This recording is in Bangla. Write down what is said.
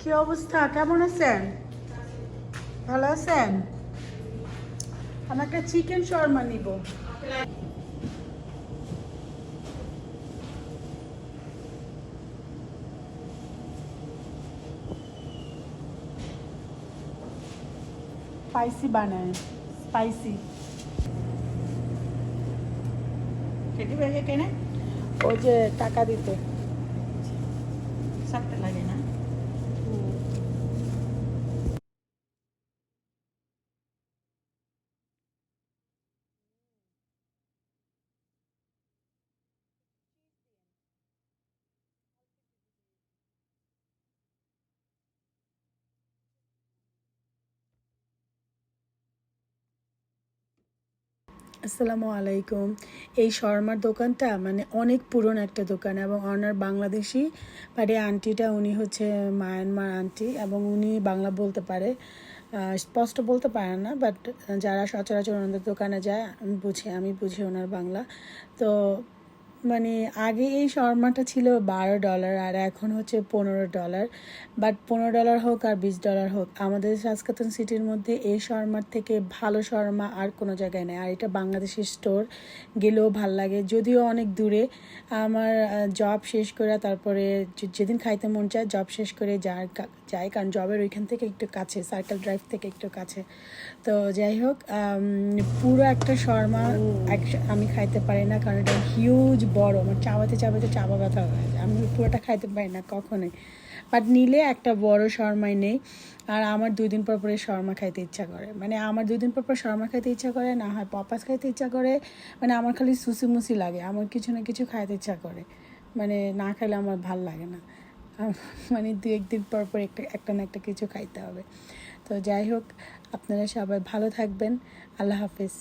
কি অবস্থা? কেমন আছেন? ভালো আছেন? আমি একটা চিকেন শর্মা নিব। স্পাইসি বানায়, স্পাইসি। খেতে পারে কেনে? ওই যে টাকা দিতে সাতটা লাগে না? আসসালামু আলাইকুম। এই শর্মার দোকানটা মানে অনেক পুরনো একটা দোকান এবং ওনার বাংলাদেশি বাড়ি আন্টিটা উনি হচ্ছে মায়ানমার আন্টি এবং উনি বাংলা বলতে পারে, স্পষ্ট বলতে পারে না, বাট যারা সচরাচর ওনাদের দোকানে যায় আমি বুঝি ওনার বাংলা। তো মানে আগে এই শর্মাটা ছিল $12 আর এখন হচ্ছে $15। বাট $15 হোক আর $20 হোক, আমাদের সাসকাতুন সিটির মধ্যে এই শর্মার থেকে ভালো শর্মা আর কোনো জায়গায় নেই। আর এটা বাংলাদেশি স্টোর, গেলেও ভাল লাগে, যদিও অনেক দূরে। আমার জব শেষ করে তারপরে যেদিন খাইতে মন চায় জব শেষ করে যাই, কারণ জবের ওইখান থেকে একটু কাছে, সার্কেল ড্রাইভ থেকে একটু কাছে। তো যাই হোক, পুরো একটা শর্মা আমি খাইতে পারি না, কারণ এটা হিউজ বড়, আমার চাবাতে চাবাতে চাবা ব্যথা হয়ে যায়, আমি পুরোটা খাইতে পারি না কখনোই। বাট নিলে একটা বড় শর্মাই নেই। আর আমার 2 দিন পর পরে শর্মা খাইতে ইচ্ছা করে, মানে আমার 2 দিন পর পর শর্মা খাইতে ইচ্ছা করে, না হয় পপাস খাইতে ইচ্ছা করে। মানে আমার খালি সুসিমুসি লাগে, আমার কিছু না কিছু খাইতে ইচ্ছা করে, মানে না খেলে আমার ভাল লাগে না। মানে 2-1 দিন পর পর একটা না একটা কিছু খাইতে হবে। তো যাই হোক, আপনারা সবাই ভালো থাকবেন। আল্লাহ হাফিজ।